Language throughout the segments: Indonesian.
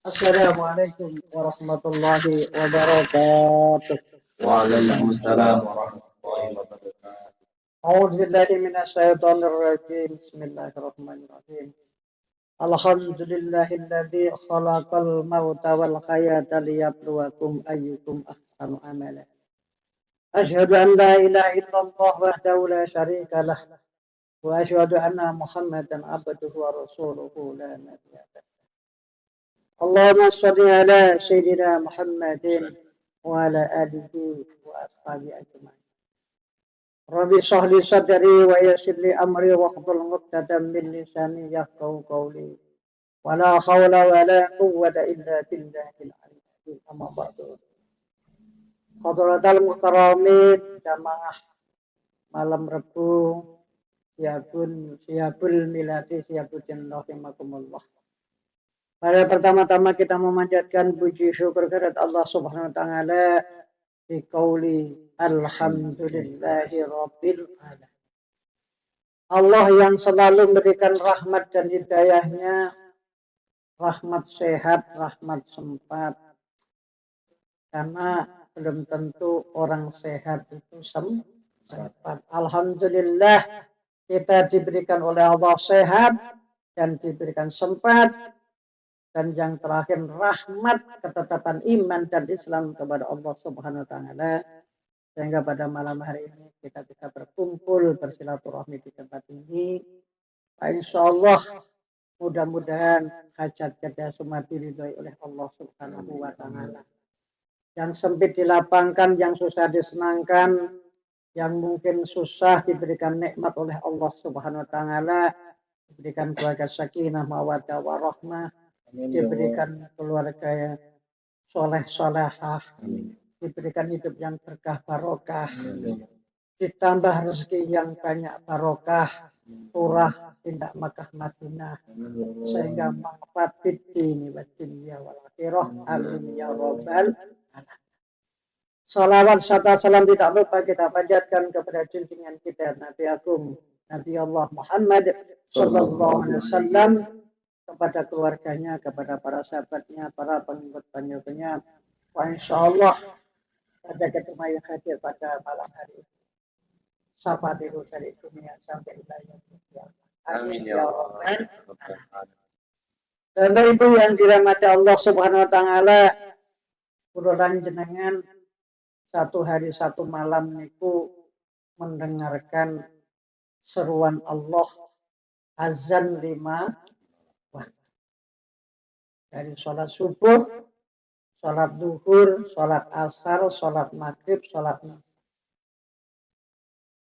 Assalamualaikum warahmatullahi wabarakatuh. Waalaikumsalam warahmatullahi wabarakatuh. A'udzu billahi minasyaitonir rajim. Bismillahirrahmanirrahim. Alhamdulillahilladzi khalaqal mauta wal hayata liyabluwakum ayyukum ahsanu amala. Asyhadu an la ilaha illallah wahdahu la syarika lah wa asyhadu anna Muhammadan abduhu wa rasuluhu la nabiyya ba'dahu. Allahumma shalli ala sayyidina Muhammadin wa ala alihi wa ashabihi ajma'in. Rabbi shrah li sadri wa yassir li amri wahlul 'uqdatam min lisani yafqahu qawli. Wa la haula wa la quwwata illa billahil aliyyil azim. Amma ba'du. Hadratal muhtaramin jamaah malam Rebu Syiabul miladi Syiabuddin rahimakumullah. Pada pertama-tama kita memanjatkan puji syukur kehadirat Allah Subhanahu wa taala di qauli alhamdulillahi rabbil alamin. Allah yang selalu memberikan rahmat dan hidayahnya, rahmat sehat, rahmat sempat. Karena belum tentu orang sehat itu sempat. Alhamdulillah kita diberikan oleh Allah sehat dan diberikan sempat. Dan yang terakhir rahmat ketetapan iman dan Islam kepada Allah Subhanahu wa taala, sehingga pada malam hari ini kita bisa berkumpul bersilaturahmi di tempat ini. Insyaallah mudah-mudahan hajat kita semua diridhoi oleh Allah Subhanahu wa taala. Yang sempit dilapangkan, yang susah disenangkan, yang mungkin susah diberikan nikmat oleh Allah Subhanahu wa taala, diberikan keluarga sakinah mawaddah warahmah, diberikan keluarga yang soleh-solehah, diberikan hidup yang berkah barokah, ditambah rezeki yang banyak barokah, turah tindak Makkah Madinah, sehingga manfaat fiddini wa dunya wal akhirah. Amin ya rabbal alamin. Salawat serta salam tidak lupa kita panjatkan kepada junjungan kita Nabi Agung Nabi Allah Muhammad sallallahu alaihi wasallam, kepada keluarganya, kepada para sahabatnya, para pengikut-pengikutnya. Insyaallah pada ketemu yang hadir pada malam hari ini. Sapa dulu dari dunia sampai wilayah dunia. Amin ya rabbal alamin. Dan ibu yang dirahmati Allah Subhanahu wa taala, kula jenengan satu hari satu malam niku mendengarkan seruan Allah azan 5 dari sholat subuh, sholat duhur, sholat asar, sholat maghrib, sholat maghrib.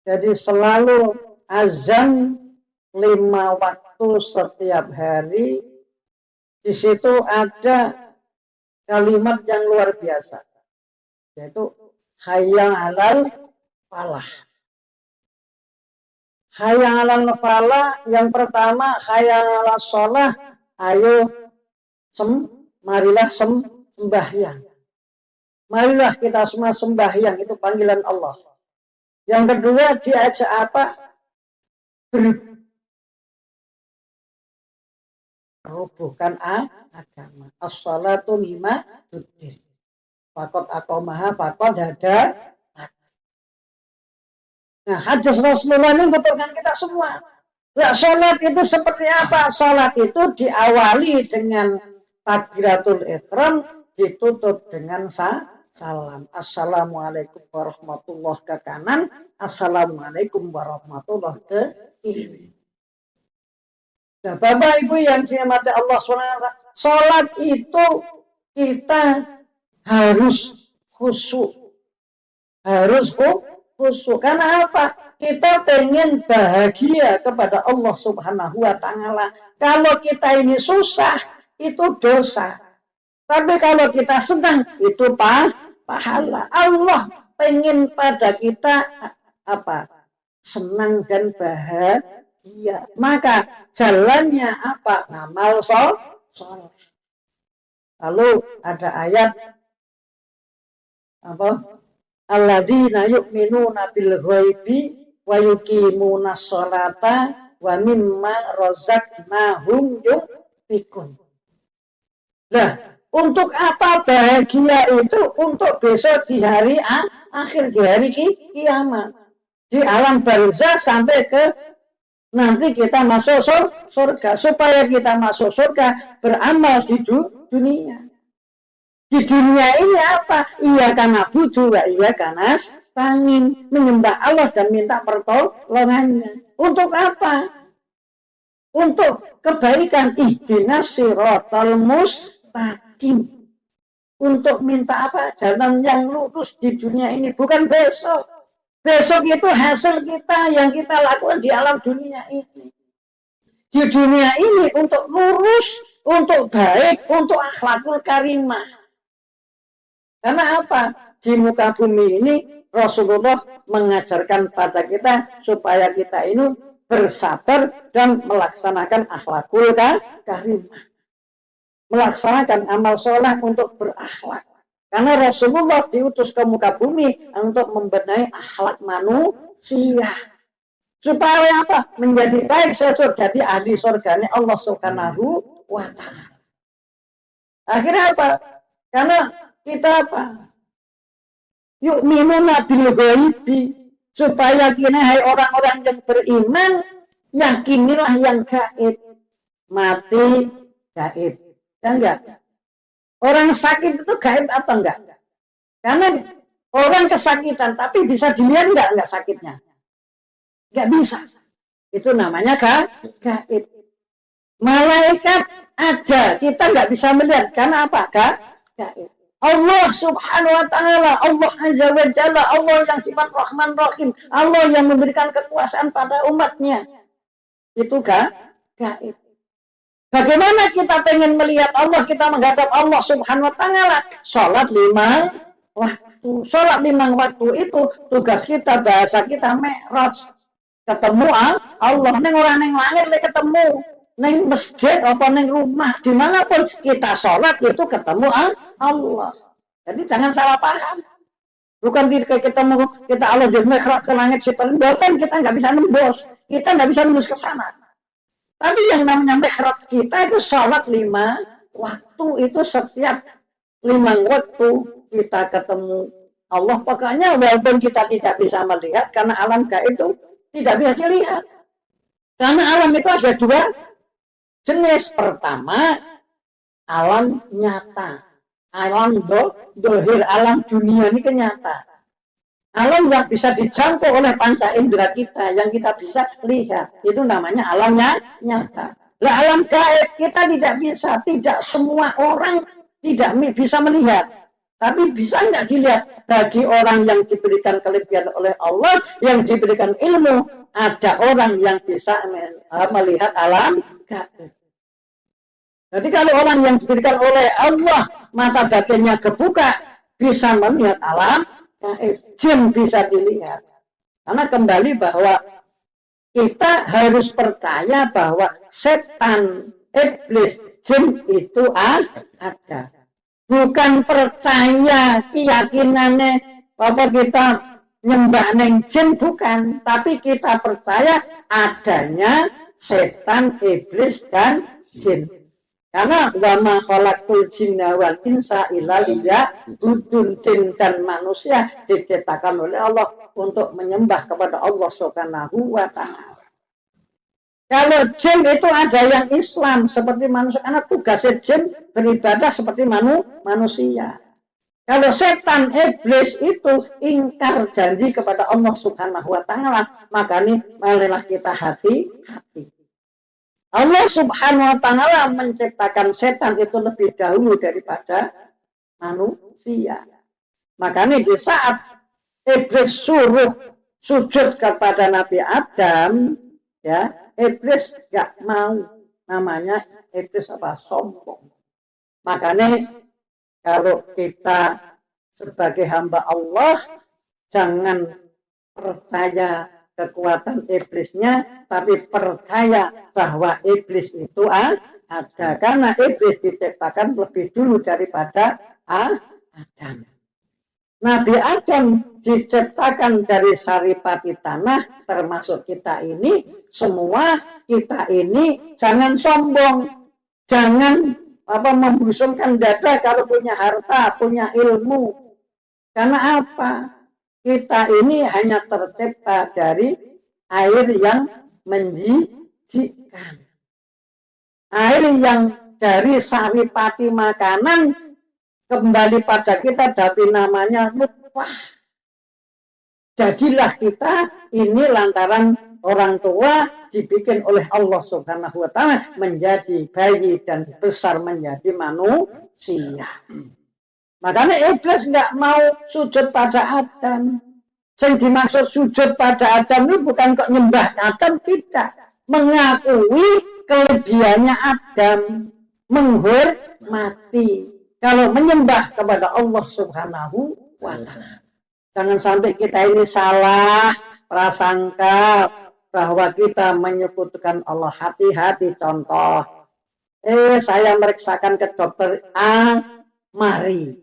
Jadi selalu azan 5 waktu setiap hari. Di situ ada kalimat yang luar biasa, yaitu hayya 'alal falah. Hayya 'alal falah yang pertama, hayya 'alas shalah, ayo marilah sembahyang. Marilah kita semua sembahyang, itu panggilan Allah. Yang kedua diajak apa? Merubuhkan agama. As-salatu lima tuddin. Fakot aqomaha fakot hada. Nah, hadis Rasulullah ini mengumpulkan kita semua. Ya, sholat itu seperti apa? Sholat itu diawali dengan takbiratul ihram, ditutup dengan salam. Assalamualaikum warahmatullahi ke kanan, assalamualaikum warahmatullahi ke kiri. Nah, Bapak Ibu yang dirahmati Allah SWT, sholat itu kita harus khusyuk. Harus khusyuk. Karena apa? Kita pengen bahagia kepada Allah Subhanahu wa taala. Kalau kita ini susah, itu dosa. Tapi kalau kita senang, itu pahala. Allah pengen pada kita apa? Senang dan bahagia. Maka jalannya apa? Ngamal soleh. Lalu ada ayat apa? Alladzina yu'minuna bil ghaibi wa yuqimuna sholata wa mimma razaqnahum yunfiqun. Nah, untuk apa bahagia itu? Untuk besok di hari akhir, di hari kiamat. Di alam barzah sampai ke nanti kita masuk surga. Supaya kita masuk surga, beramal di dunia. Di dunia ini apa? Iya karena budu, iya karena nasta'in, menyembah Allah dan minta pertolongannya. Untuk apa? Untuk kebaikan. Ihdinas siratal mustaqim. Untuk minta apa? Jalan yang lurus di dunia ini, bukan besok. Besok itu hasil kita yang kita lakukan di alam dunia ini. Di dunia ini untuk lurus, untuk baik, untuk akhlakul karimah. Karena apa? Di muka bumi ini Rasulullah mengajarkan pada kita supaya kita ini bersabar dan melaksanakan akhlakul karimah. Melaksanakan amal soleh untuk berakhlak. Karena Rasulullah diutus ke muka bumi untuk membenahi akhlak manusia. Supaya apa? Menjadi baik sesuatu, jadi ahli surganya Allah Subhanahu wa ta'ala. Akhirnya apa? Karena kita apa? Yu'minuna bil ghaibi, supaya kita hai orang-orang yang beriman, yakinilah yang gaib. Mati gaib. Ya enggak? Orang sakit itu gaib apa enggak? Karena orang kesakitan, tapi bisa dilihat enggak sakitnya? Enggak bisa. Itu namanya gaib. Malaikat ada, kita enggak bisa melihat. Karena apa? Gaib. Allah Subhanahu wa ta'ala, Allah Azza wa Jalla, Allah yang sifat Rahman Rahim, Allah yang memberikan kekuasaan pada umatnya. Itu gaib. Bagaimana kita pengen melihat Allah, kita menghadap Allah Subhanahu wa ta'ala? Sholat 5 waktu. Sholat 5 waktu itu tugas kita, bahasa kita mi'raj. Ketemu Allah, neng orang neng langit ketemu, neng masjid apa neng rumah, dimanapun kita sholat itu ketemu Allah. Jadi jangan salah paham. Bukan ketemu kita Allah di mi'raj ke langit situ, bahkan kita nggak bisa nembus, kita nggak bisa nembus ke sana. Tapi yang namanya mi'raj kita itu sholat 5 waktu, itu setiap 5 waktu kita ketemu Allah. Pokoknya walaupun kita tidak bisa melihat, karena alam gaib itu tidak bisa dilihat. Karena alam itu ada 2 jenis. Pertama, alam nyata. Alam dohir, alam dunia ini nyata. Alam yang bisa dijangkau oleh panca indera kita, yang kita bisa lihat, itu namanya alamnya nyata. Lah alam gaib kita tidak bisa, tidak semua orang tidak bisa melihat. Tapi bisa nggak dilihat? Bagi orang yang diberikan kelebihan oleh Allah, yang diberikan ilmu, ada orang yang bisa melihat alam gaib. Jadi kalau orang yang diberikan oleh Allah, mata batinnya kebuka, bisa melihat alam jin, bisa dilihat. Karena kembali bahwa kita harus percaya bahwa setan, iblis, jin itu ada. Bukan percaya keyakinannya bahwa kita nyembah neng jin, bukan. Tapi kita percaya adanya setan, iblis, dan jin. Karena wama khalaqtul jinna wal insa illa liya'budun, jin dan manusia diciptakan oleh Allah untuk menyembah kepada Allah Subhanahu wa ta'ala. Kalau jin itu ada yang Islam seperti manusia, karena tugasnya jin beribadah seperti manusia. Kalau setan, iblis itu ingkar janji kepada Allah Subhanahu wa ta'ala, makanya marilah kita hati-hati. Allah Subhanahu wa ta'ala menciptakan setan itu lebih dahulu daripada manusia. Makanya di saat iblis suruh sujud kepada Nabi Adam, ya, iblis gak mau. Namanya iblis apa? Sombong. Makanya kalau kita sebagai hamba Allah, jangan percaya kekuatan iblisnya, tapi percaya bahwa iblis itu ada. Karena iblis diciptakan lebih dulu daripada Adam. Nabi Adam diciptakan dari saripati tanah, termasuk kita ini. Semua kita ini jangan sombong, jangan membusungkan dada kalau punya harta, punya ilmu. Karena apa? Kita ini hanya tercipta dari air yang menjijikkan. Air yang dari saripati makanan kembali pada kita, tapi namanya nutfah. Jadilah kita ini lantaran orang tua dibikin oleh Allah Subhanahu wa Ta'ala menjadi bayi dan besar menjadi manusia. Makanya iblis nggak mau sujud pada Adam. Yang dimaksud sujud pada Adam ini bukan kok nyembah Adam, tidak. Mengakui kelebihannya Adam, menghormati. Kalau menyembah kepada Allah Subhanahu wa Ta'ala. Jangan sampai kita ini salah prasangka bahwa kita menyekutukan Allah. Hati-hati. Contoh, saya meriksakan ke dokter A, mari.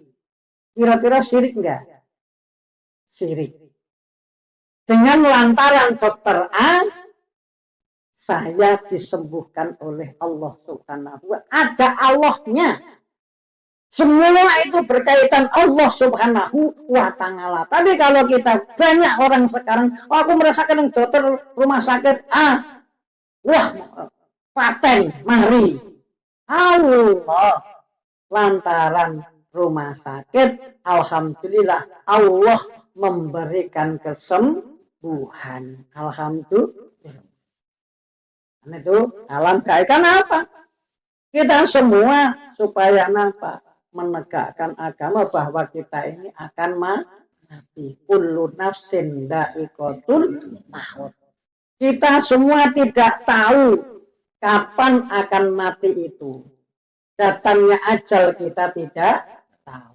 Kira-kira syirik enggak? Syirik. Dengan lantaran dokter A, saya disembuhkan oleh Allah Subhanahu wa Ta'ala. Ada Allahnya. Semua itu berkaitan Allah Subhanahu wa Ta'ala. Tapi kalau kita banyak orang sekarang, aku merasakan dokter rumah sakit A, wah, paten, mari. Allah, lantaran rumah sakit, alhamdulillah Allah memberikan kesembuhan. Alhamdulillah. Itu alam gaib. Kenapa? Kita semua supaya apa? Menegakkan agama bahwa kita ini akan mati. Kullu nafsin dha'iqatul maut. Kita semua tidak tahu kapan akan mati itu. Datangnya ajal kita tidak tahu.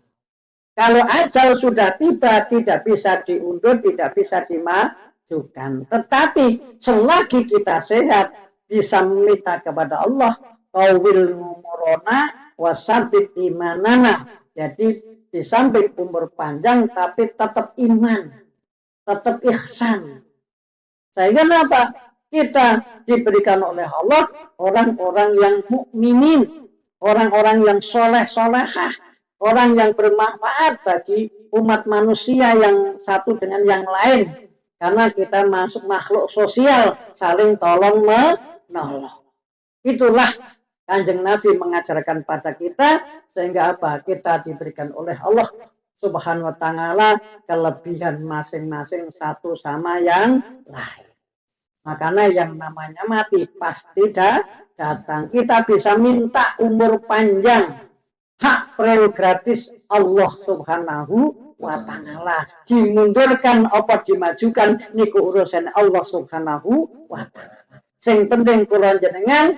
Kalau ajal sudah tiba, tidak bisa diundur, tidak bisa dimajukan. Tetapi selagi kita sehat, bisa meminta kepada Allah, tawil umurona wasabit imanana. Jadi di samping umur panjang tapi tetap iman, tetap ihsan. Sehingga apa? Kita diberikan oleh Allah orang-orang yang mukminin, orang-orang yang soleh-solehah, orang yang bermanfaat bagi umat manusia yang satu dengan yang lain. Karena kita masuk makhluk sosial, saling tolong menolong. Itulah Kanjeng Nabi mengajarkan pada kita, sehingga apa? Kita diberikan oleh Allah Subhanahu wa Ta'ala kelebihan masing-masing satu sama yang lain. Makanya yang namanya mati pasti datang. Kita bisa minta umur panjang, hak prerogatif Allah Subhanahu wa Ta'ala. Dimundurkan apa dimajukan niku urusan Allah Subhanahu wa Ta'ala. Sing penting kula jenengan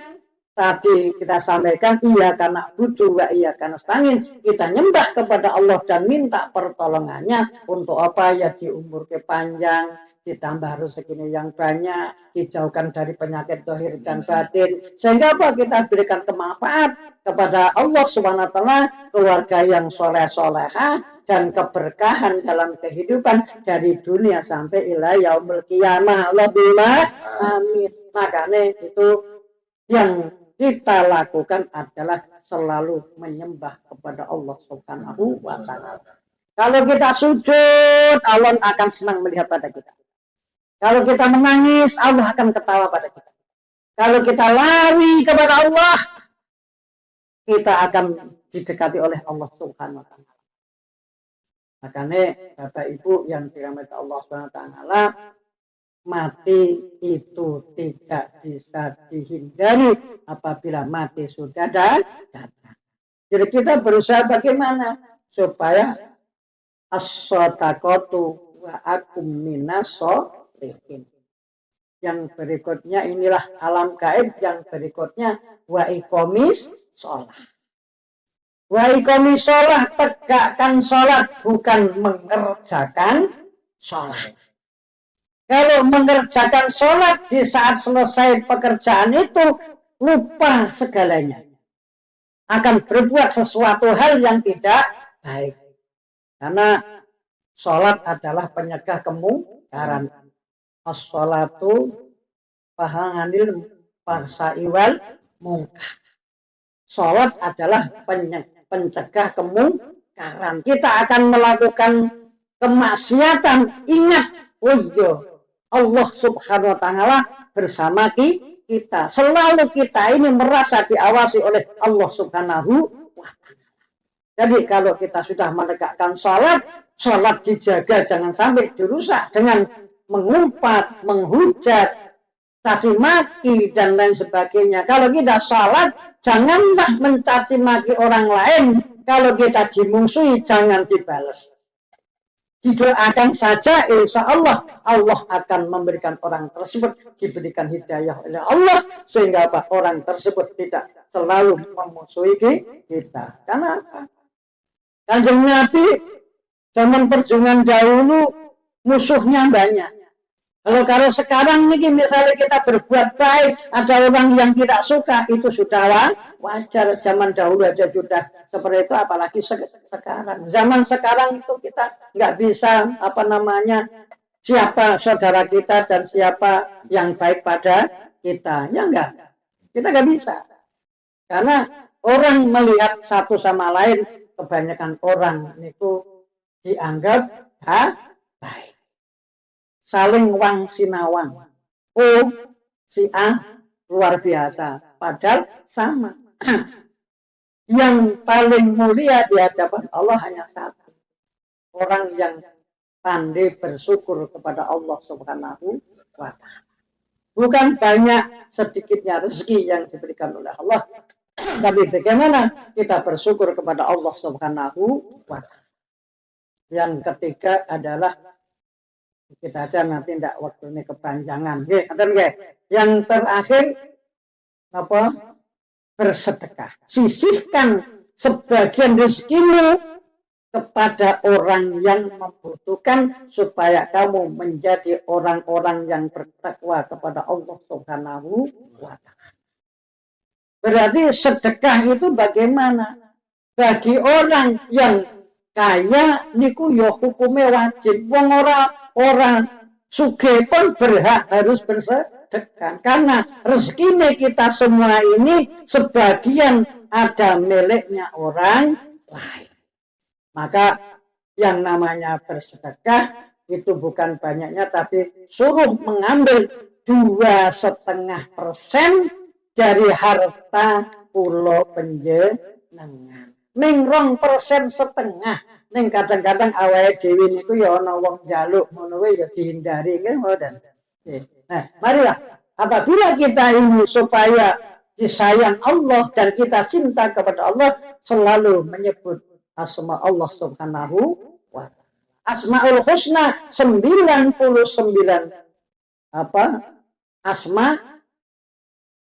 tadi kita sampaikan, iya karena butuh wa iya karena nasta'in, kita nyembah kepada Allah dan minta pertolongannya untuk apa? Ya di umur panjang, ditambah rezeki yang banyak, dijauhkan dari penyakit zahir dan batin, sehingga apa? Kita berikan kemanfaat kepada Allah Subhanahu wa Ta'ala, keluarga yang soleh-solehah dan keberkahan dalam kehidupan dari dunia sampai ila yaumul qiyamah. Allahumma amin. Makanya itu yang kita lakukan adalah selalu menyembah kepada Allah Subhanahu wa Ta'ala. Kalau kita sujud, Allah akan senang melihat pada kita. Kalau kita menangis, Allah akan ketawa pada kita. Kalau kita lari kepada Allah, kita akan didekati oleh Allah Subhanahu wa Ta'ala. Makanya Bapak Ibu yang dirahmati Allah Subhanahu wa Ta'ala, mati itu tidak bisa dihindari apabila mati sudah datang. Jadi kita berusaha bagaimana supaya as-shadaqatu wa akum minasolihin. Yang berikutnya inilah alam gaib. Yang berikutnya wa iqamis sholat. Wa iqamis sholat, tegakkan sholat, bukan mengerjakan sholat. Kalau mengerjakan sholat di saat selesai pekerjaan itu lupa segalanya. Akan berbuat sesuatu hal yang tidak baik. Karena sholat adalah penyegah kemungkaran. As-sholatu pahanganil pasaiwal mungkar. Sholat adalah pencegah kemungkaran. Kita akan melakukan kemaksiatan. Ingat, oh iya, Allah Subhanahu wa Ta'ala bersama kita. Selalu kita ini merasa diawasi oleh Allah Subhanahu wa Ta'ala. Jadi kalau kita sudah menegakkan sholat dijaga, jangan sampai dirusak dengan mengumpat, menghujat, caci maki dan lain sebagainya. Kalau kita sholat, janganlah mencaci maki orang lain. Kalau kita dimusuhi, jangan dibalas. Didoakan saja, insya Allah akan memberikan orang tersebut diberikan hidayah oleh Allah, sehingga orang tersebut tidak selalu memusuhi kita. Karena apa? Kanjeng Nabi zaman perjuangan dahulu musuhnya banyak. Kalau sekarang ini misalnya kita berbuat baik, ada orang yang tidak suka, itu sudah wajar. Zaman dahulu aja sudah seperti itu, apalagi sekarang. Zaman sekarang itu kita nggak bisa siapa saudara kita dan siapa yang baik pada kita. Ya enggak, kita nggak bisa. Karena orang melihat satu sama lain, kebanyakan orang itu dianggap baik. Saling wang sinawang. Oh, si A luar biasa. Padahal sama. Yang paling mulia di hadapan Allah hanya satu. Orang yang pandai bersyukur kepada Allah Subhanahu wa Ta'ala. Bukan banyak sedikitnya rezeki yang diberikan oleh Allah. Tapi bagaimana kita bersyukur kepada Allah Subhanahu wa Ta'ala. Yang ketiga adalah, kita aja nanti tidak waktu ini kepanjangan. Yang terakhir bersedekah. Sisihkan sebagian rezekimu kepada orang yang membutuhkan, supaya kamu menjadi orang-orang yang bertakwa kepada Allah Subhanahu wa Ta'ala. Berarti sedekah itu bagaimana? Bagi orang yang kaya niku ya hukumnya wajib. Wong orang sugih pun berhak harus bersedekah, karena rezeki kita semua ini sebagian ada miliknya orang lain. Maka yang namanya bersedekah itu bukan banyaknya, tapi suruh mengambil 2,5% dari harta pulau panjenengan. Ning 2,5%. Ning kadang-kadang awake dhewe niku ya ana wong njaluk ngono wae ya dihindari nggih mboten. Nah, marilah apabila kita ini supaya disayang Allah dan kita cinta kepada Allah, selalu menyebut asma Allah Subhanahu wa Ta'ala. Asmaul Husna 99 asma,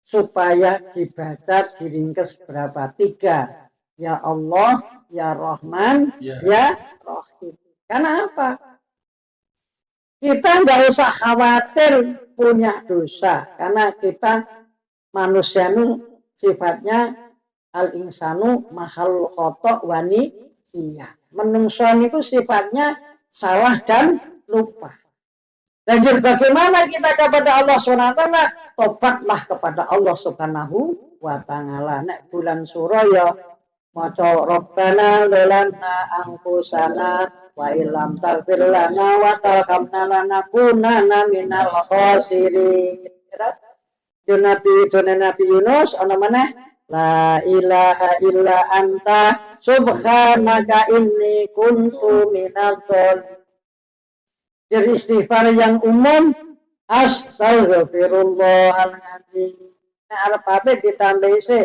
supaya dibaca diringkes berapa? 3. Ya Allah, Ya Rahman, Ya Rahim. Karena apa? Kita nggak usah khawatir punya dosa, karena kita manusia itu sifatnya al-insanu mahal khotok wani iya. Menungso itu sifatnya salah dan lupa. Dan bagaimana kita kepada Allah SWT? Tobatlah kepada Allah Subhanahu wa Ta'ala. Nek bulan Suraya maca Rabbana zalamna anfusana wa illam taghfir lana wa tarhamna lanakunanna minal khasirin. Nabi Yunus ana maneh, la ilaha illa anta subhanaka inni kuntu minadh dhalimin. Jadi istighfar yang umum, astaghfirullahaladzim. Nah, arep ditambah sih,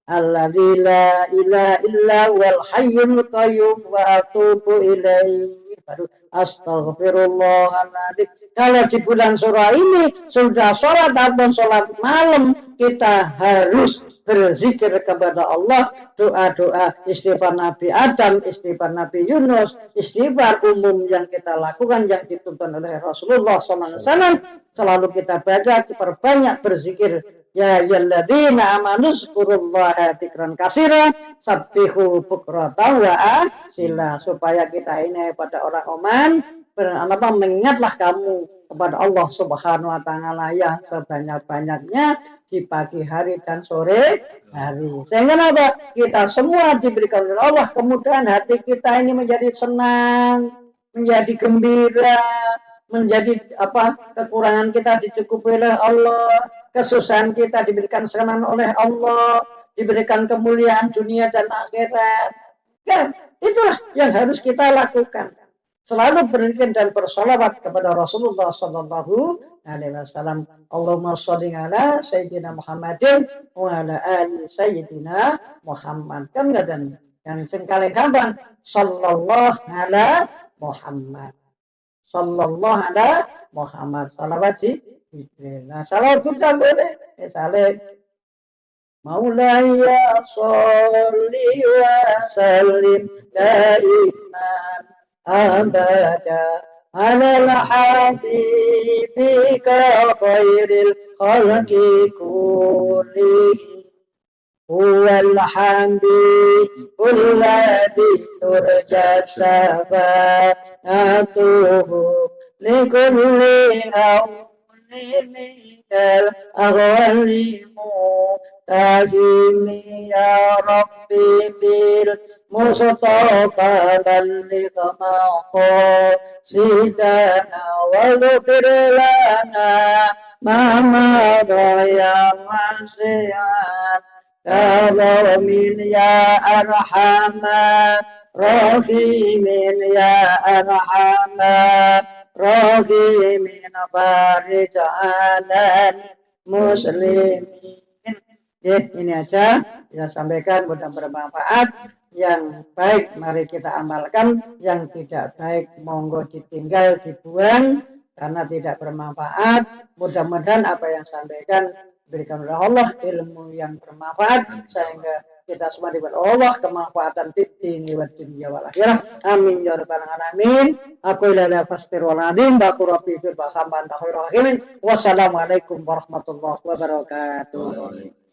alladzi la ilaha illa wal hayyul qayyum wa atubu ilaihi. Baru astaghfirullahaladzim. Kalau di bulan surah ini sudah sholat ataupun sholat malam, kita harus berzikir kepada Allah, doa-doa istighfar Nabi Adam, istighfar Nabi Yunus, istighfar umum yang kita lakukan, yang dituntun oleh Rasulullah SAW. Selalu kita baca, perbanyak berzikir. Ya ayyuhalladzina amanu dzkurullaha dzikran katsira sabbihu bukratan wa asila, supaya kita ini pada orang iman mengingatlah kamu kepada Allah Subhanahu wa taala yang sebanyak-banyaknya di pagi hari dan sore hari. Sehingga apa? Kita semua diberikan oleh Allah kemudahan, hati kita ini menjadi senang, menjadi gembira, menjadi kekurangan kita dicukupi oleh Allah, kesusahan kita diberikan senang oleh Allah, diberikan kemuliaan dunia dan akhirat. Ya, itulah yang harus kita lakukan. Selalu berzikir dan bersolawat kepada Rasulullah Sallallahu Alaihi Wasallam. Allahumma sholli ala Sayyidina Muhammadin wa ala ali Sayyidina Muhammad. Kan nggak dan yang sekali kapan? Sallallahu ala Muhammad. Sallallahu ala Muhammad. Salawat zikir. Nah, salawat kita boleh. Saleh. Maulaya sholli wa sallim daiman أبدا على حبيبك خير الخلق كلهم هو الحبيب الذي ترجى شفاعته لكل هول من الأغوال متهم يا ربي بالمصطفى بلغ مقاصدنا واغفر لنا ما مضى يا واسعا كرم يا أرحم راحمين يا أرحم راحمين بارك على muslimin. Ini aja kita sampaikan, mudah bermanfaat. Yang baik mari kita amalkan, yang tidak baik monggo ditinggal, dibuang karena tidak bermanfaat. Mudah-mudahan apa yang sampaikan diberikan oleh Allah ilmu yang bermanfaat sehingga kita semua diberi Allah kemanfaatan fitni wa dunya wal akhirah. Amin ya rabbal alamin. Aku ila fastirul adim baku rabbi fil bahaman tahir rahimin. Wassalamualaikum warahmatullahi wabarakatuh.